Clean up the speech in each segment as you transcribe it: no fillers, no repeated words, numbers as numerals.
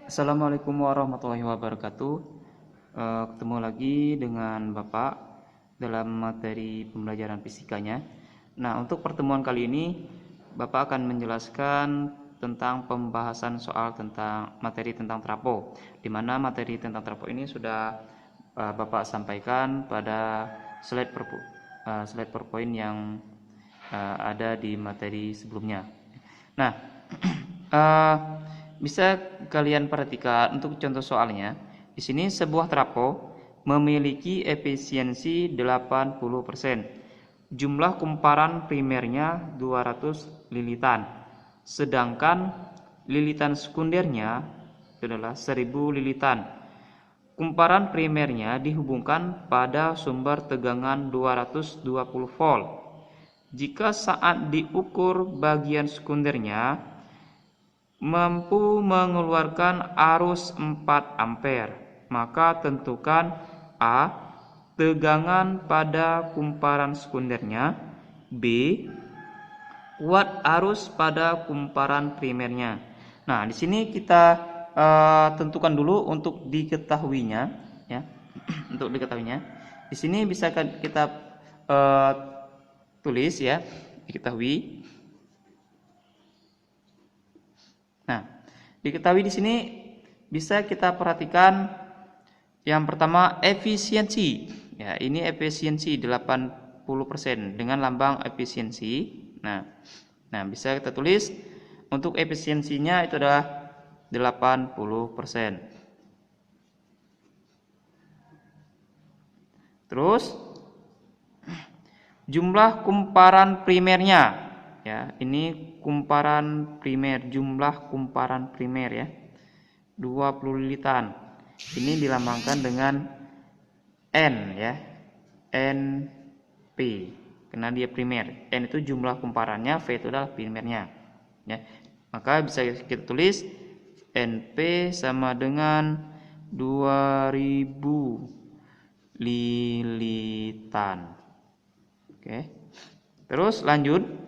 Assalamualaikum warahmatullahi wabarakatuh. Ketemu lagi dengan Bapak dalam materi pembelajaran fisikanya. Nah, untuk pertemuan kali ini Bapak akan menjelaskan tentang pembahasan soal tentang materi tentang trapo, di mana materi tentang trapo ini sudah Bapak sampaikan pada slide PowerPoint yang ada di materi sebelumnya. Nah, eh, bisa kalian perhatikan untuk contoh soalnya. Di sini sebuah trapo memiliki efisiensi 80%. Jumlah kumparan primernya 200 lilitan. Sedangkan lilitan sekundernya adalah 1000 lilitan. Kumparan primernya dihubungkan pada sumber tegangan 220 volt. Jika saat diukur bagian sekundernya mampu mengeluarkan arus 4 ampere, maka tentukan A. tegangan pada kumparan sekundernya, B. kuat arus pada kumparan primernya. Nah, di sini kita tentukan dulu untuk diketahuinya, ya. Untuk diketahuinya, di sini bisa kita tulis, ya, diketahui. Nah, diketahui di sini bisa kita perhatikan yang pertama efisiensi. Ya, ini efisiensi 80% dengan lambang efisiensi. Nah, bisa kita tulis untuk efisiensinya itu adalah 80%. Terus jumlah kumparan primernya. Ya, ini kumparan primer, jumlah kumparan primer, ya. 20 lilitan. Ini dilambangkan dengan N, ya. NP. Karena dia primer. N itu jumlah kumparannya, V itu adalah primernya. Ya. Maka bisa kita tulis NP sama dengan 2000 lilitan. Oke. Terus lanjut.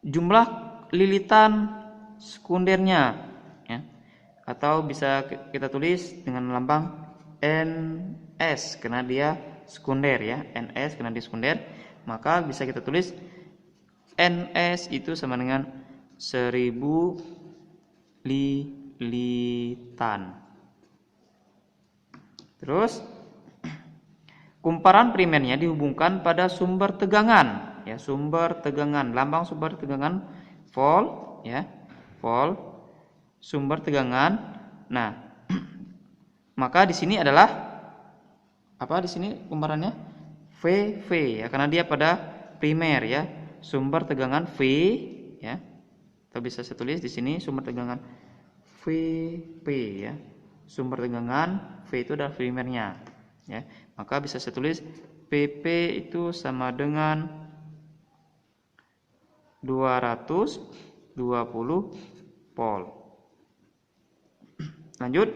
Jumlah lilitan sekundernya, ya. Atau bisa kita tulis dengan lambang NS karena dia sekunder, ya. NS karena dia sekunder, maka bisa kita tulis NS itu sama dengan 1000 lilitan. Terus kumparan primernya dihubungkan pada sumber tegangan, ya, sumber tegangan, lambang sumber tegangan volt, ya, volt, sumber tegangan. Nah, maka di sini adalah apa? Di sini kumparannya VV, ya, karena dia pada primer, ya, sumber tegangan V, ya. Atau bisa saya tulis di sini sumber tegangan VP, ya, sumber tegangan V itu adalah primernya, ya. Maka bisa saya tulis PP itu sama dengan 220 volt. Lanjut.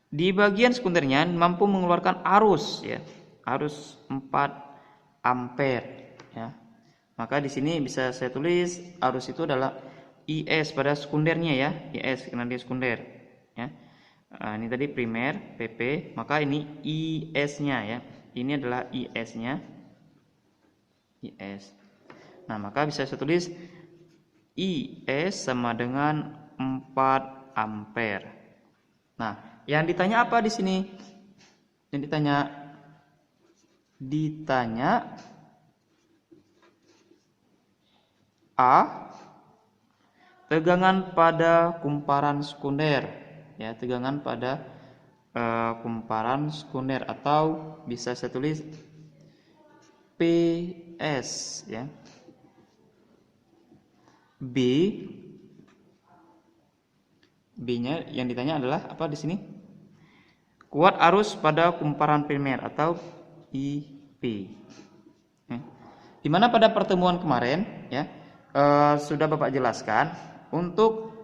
Di bagian sekundernya mampu mengeluarkan arus, ya, arus 4 ampere, ya. Maka di sini bisa saya tulis arus itu adalah IS pada sekundernya, ya, IS karena dia sekunder, ya. Nah, ini tadi primer PP, maka ini IS-nya, ya. Ini adalah IS-nya. IS. Nah, maka bisa saya tulis IS sama dengan 4 ampere. Nah, yang ditanya apa di sini? Yang ditanya A. tegangan pada kumparan sekunder, ya, tegangan pada kumparan sekunder, atau bisa saya tulis PS, ya. B-nya yang ditanya adalah apa di sini? Kuat arus pada kumparan primer atau IP. Ya. Dimana pada pertemuan kemarin, ya, sudah Bapak jelaskan untuk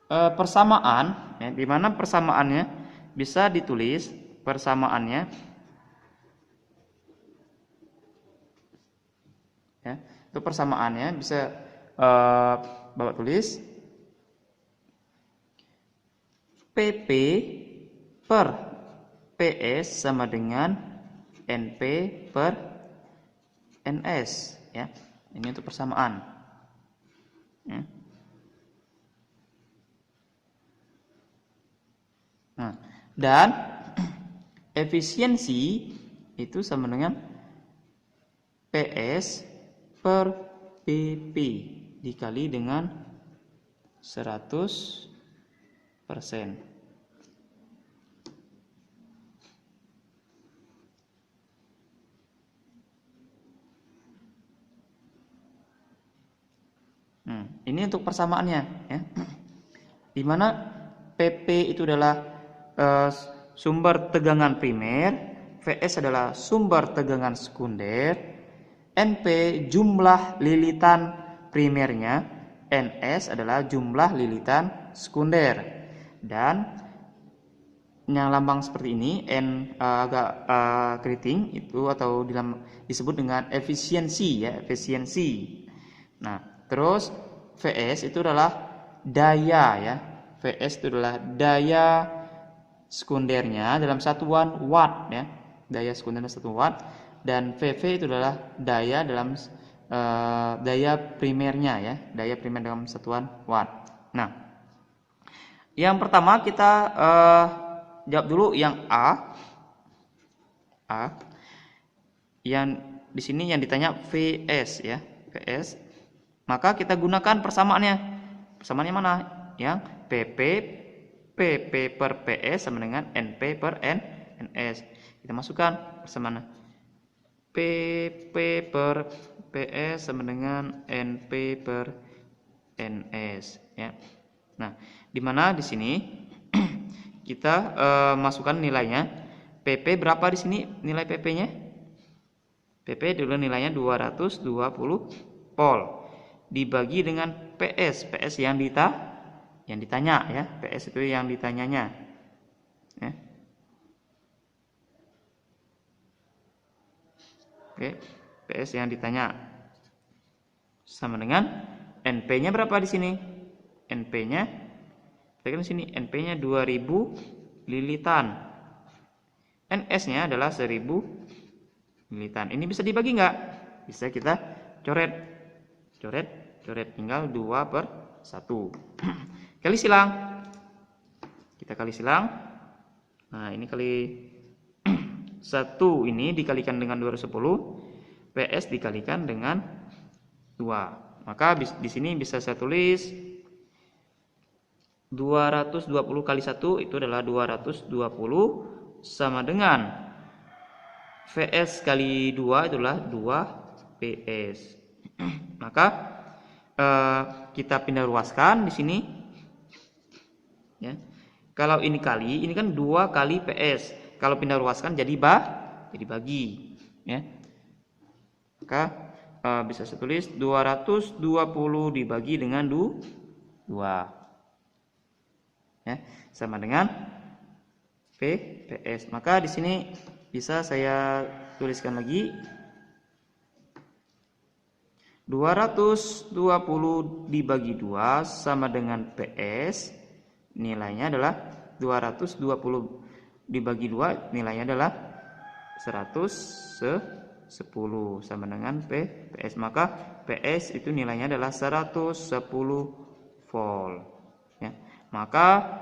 persamaan, ya, di mana persamaannya bisa ditulis persamaannya, ya, itu persamaannya bisa Bapak tulis PP per PS sama dengan NP per NS, ya. Ini untuk persamaan. Ya. Nah, dan efisiensi itu sama dengan PS per PP dikali dengan 100%. Ini untuk persamaannya, ya. Di mana PP itu adalah sumber tegangan primer, VS adalah sumber tegangan sekunder, NP jumlah lilitan primernya, NS adalah jumlah lilitan sekunder. Dan yang lambang seperti ini, N agak keriting itu atau disebut dengan efisiensi, ya, efisiensi. Nah, terus VS itu adalah daya, ya. VS itu adalah daya sekundernya dalam satuan watt, ya. Daya sekundernya 1 watt, dan VV itu adalah daya dalam daya primernya, ya. Daya primer dalam satuan watt. Nah, yang pertama kita jawab dulu yang A. Yang di sini yang ditanya VS, ya. VS. Maka kita gunakan persamaannya. Persamaannya mana? Yang PP per PS sama dengan NP per NS. Kita masukkan persamaan. PP per PS sama dengan NP per NS, ya. Nah, di mana di sini kita masukkan nilainya. PP berapa di sini nilai PP-nya? PP dulu nilainya 220 volt dibagi dengan PS. PS yang ditanya, ya. PS itu yang ditanyanya, ya. Oke, PS yang ditanya sama dengan NP-nya berapa di sini? NP-nya kita kan di sini NP-nya 2000 lilitan. NS-nya adalah 1000 lilitan. Ini bisa dibagi nggak? Bisa kita coret. Coret tinggal 2/1. Kali silang. Kita kali silang. Nah, ini kali 1 ini dikalikan dengan 210, PS dikalikan dengan 2. Maka di sini bisa saya tulis 220 kali 1 itu adalah 220 sama dengan VS kali 2 itulah 2 PS. Maka kita pindah ruaskan di sini, ya. Kalau ini kali, ini kan 2 kali PS. Kalau pindah ruaskan jadi bagi, ya. Maka bisa saya tulis 220 dibagi dengan 2, ya, sama dengan PS. Maka di sini bisa saya tuliskan lagi 220 dibagi 2 sama dengan PS, nilainya adalah 220 dibagi 2 nilainya adalah 110 sama dengan PS. Maka PS itu nilainya adalah 110 volt, ya. Maka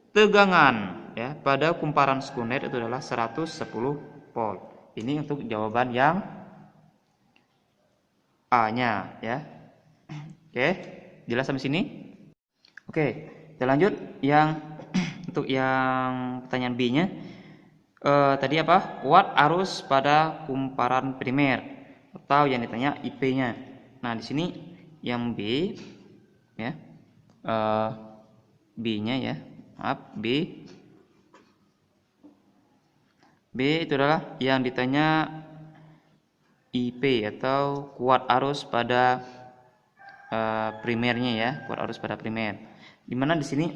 tegangan, ya, pada kumparan sekunder itu adalah 110 volt. Ini untuk jawaban yang A-nya, ya. Oke, jelas sampai sini? Oke, kita lanjut yang untuk yang pertanyaan B-nya. Tadi apa? Watt arus pada kumparan primer atau yang ditanya IP-nya. Nah, di sini yang B, ya. B-nya, ya. Maaf, B itu adalah yang ditanya IP atau kuat arus pada primernya, ya, kuat arus pada primer. Dimana di sini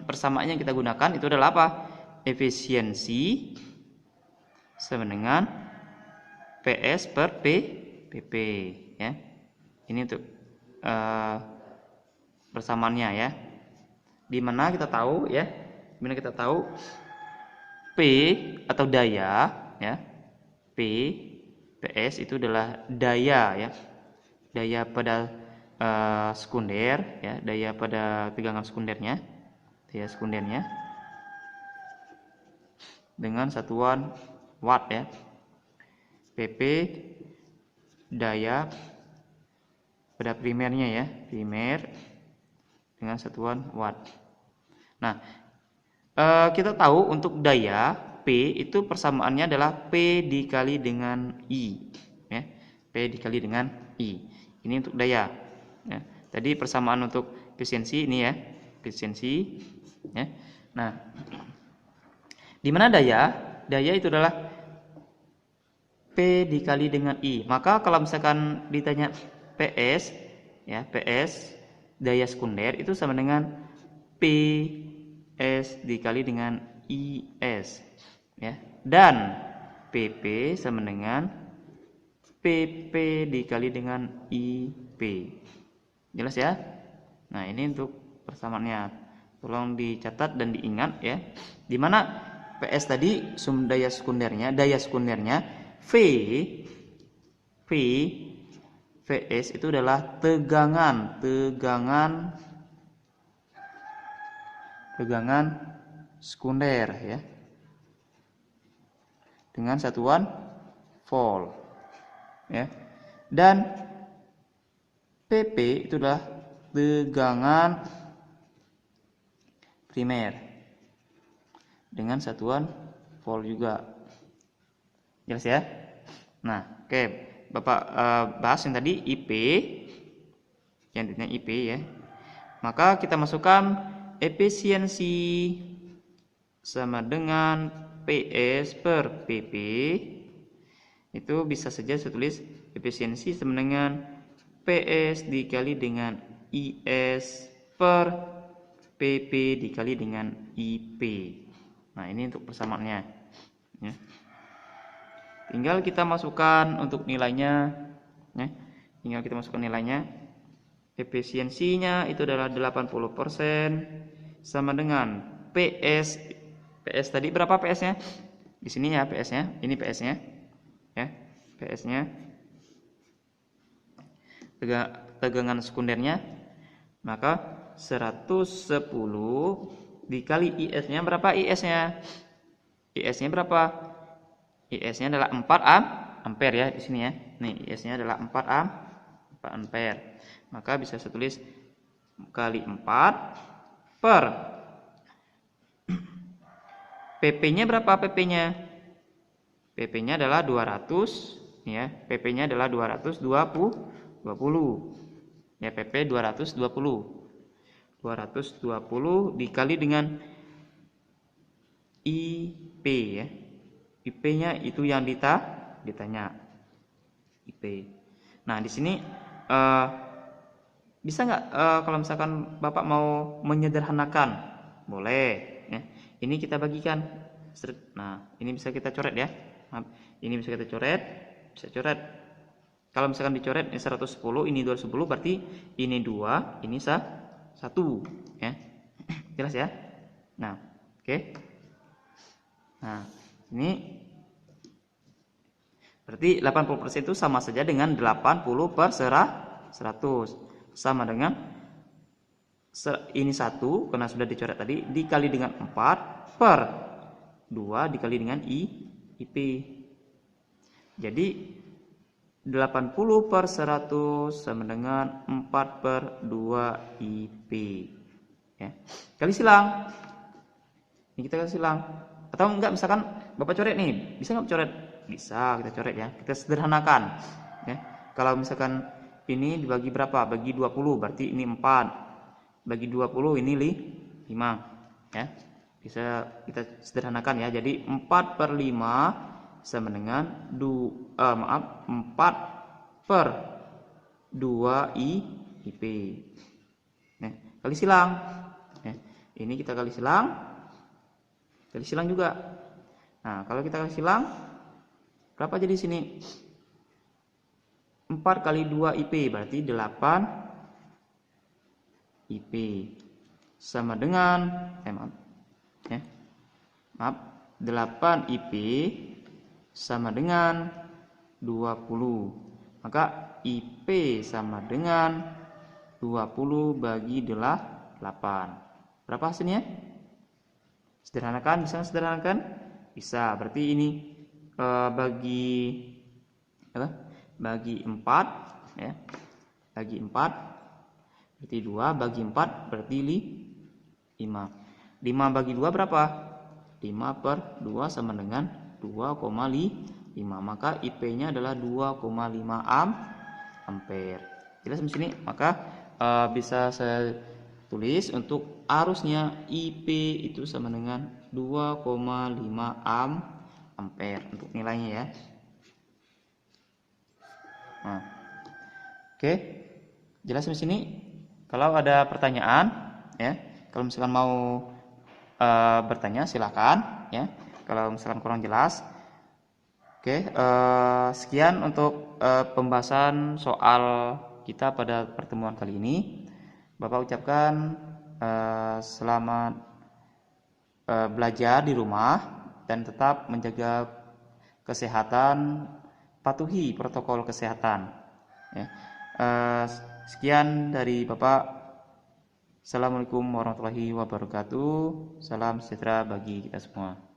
persamaannya yang kita gunakan itu adalah apa? Efisiensi sama dengan PS per PP, ya. Ini untuk persamaannya, ya. Di mana kita tahu ya, dimana kita tahu P atau daya ya, PS itu adalah daya ya, daya pada sekunder ya, daya pada tegangan sekundernya, daya sekundernya dengan satuan watt ya. PP daya pada primernya ya, primer dengan satuan watt. Nah, kita tahu untuk daya P itu persamaannya adalah P dikali dengan I ya, P dikali dengan I. Ini untuk daya ya. Tadi persamaan untuk efisiensi ini ya, efisiensi ya. Nah, di mana daya itu adalah P dikali dengan I. Maka kalau misalkan ditanya PS ya, PS daya sekunder itu sama dengan PS dikali dengan IS ya. Dan PP sama dengan PP dikali dengan IP. Jelas ya? Nah, ini untuk persamaannya. Tolong dicatat dan diingat ya. Di mana PS tadi daya sekundernya VS itu adalah tegangan sekunder ya, dengan satuan volt ya. Dan PP itu adalah tegangan primer dengan satuan volt juga. Jelas ya? Nah, oke, Bapak bahas yang tadi IP, yang intinya IP ya. Maka kita masukkan efisiensi sama dengan PS per PP. Itu bisa saja saya tulis efisiensi sama dengan PS dikali dengan IS per PP dikali dengan IP. Nah, ini untuk persamaannya ya. Tinggal kita masukkan untuk nilainya ya. Tinggal kita masukkan nilainya. Efisiensinya itu adalah 80% sama dengan PS tadi berapa PS-nya? Di sini ya PS-nya, ini PS-nya ya. PS-nya tegangan sekundernya, maka 110 dikali IS-nya berapa IS-nya? IS-nya berapa? IS-nya adalah 4 ampere ya di sini ya. Nih, IS-nya adalah 4 ampere. Maka bisa saya tulis kali 4 per PP-nya berapa PP-nya? PP-nya adalah 200 ya. PP-nya adalah 220 ya, PP 220 dikali dengan IP ya. IP-nya itu yang ditanya IP. Nah, di sini bisa nggak kalau misalkan Bapak mau menyederhanakan, boleh ya. Ini kita bagikan. Nah, ini bisa kita coret ya. Ini bisa kita coret, bisa coret. Kalau misalkan dicoret ini 110, ini 210, berarti ini 2, ini 1 ya. Jelas ya? Nah, oke. Nah, ini berarti 80% itu sama saja dengan 80 per 100. Sama dengan ini 1 karena sudah dicoret tadi dikali dengan 4 per 2 dikali dengan IP. Jadi 80 per 100 sama dengan 4 per 2 IP ya. Kali silang. Ini kita kali silang. Atau enggak, misalkan Bapak coret nih, bisa nggak coret? Bisa, kita coret ya. Kita sederhanakan ya. Kalau misalkan ini dibagi berapa? Bagi 20, berarti ini 4. Bagi 20 ini 5 ya. Bisa kita sederhanakan ya. Jadi 4 per 5 sama dengan 4 per 2 IP. Nah, kali silang. Ya, ini kita kali silang. Kali silang juga. Nah, kalau kita kali silang, berapa jadi sini? 4 kali 2 IP berarti 8 IP sama dengan maaf 8 IP sama dengan 20. Maka IP sama dengan 20 bagi 8. Berapa hasilnya? Sederhanakan, bisa sederhanakan? Bisa. Berarti ini bagi 4 ya. Bagi 4 berarti 2, bagi 4 berarti 5. 5 bagi 2 berapa? 5/2 sama dengan 2,5. Maka IP-nya adalah 2,5 ampere. Jelas di sini? Maka bisa saya tulis untuk arusnya IP itu sama dengan 2,5 ampere untuk nilainya ya. Nah, oke. Jelas di sini? Kalau ada pertanyaan ya, kalau misalkan mau bertanya silakan ya. Kalau misalkan kurang jelas, oke. Sekian untuk pembahasan soal kita pada pertemuan kali ini. Bapak ucapkan selamat belajar di rumah dan tetap menjaga kesehatan, patuhi protokol kesehatan. Ya. Sekian dari Bapak. Assalamualaikum warahmatullahi wabarakatuh. Salam sejahtera bagi kita semua.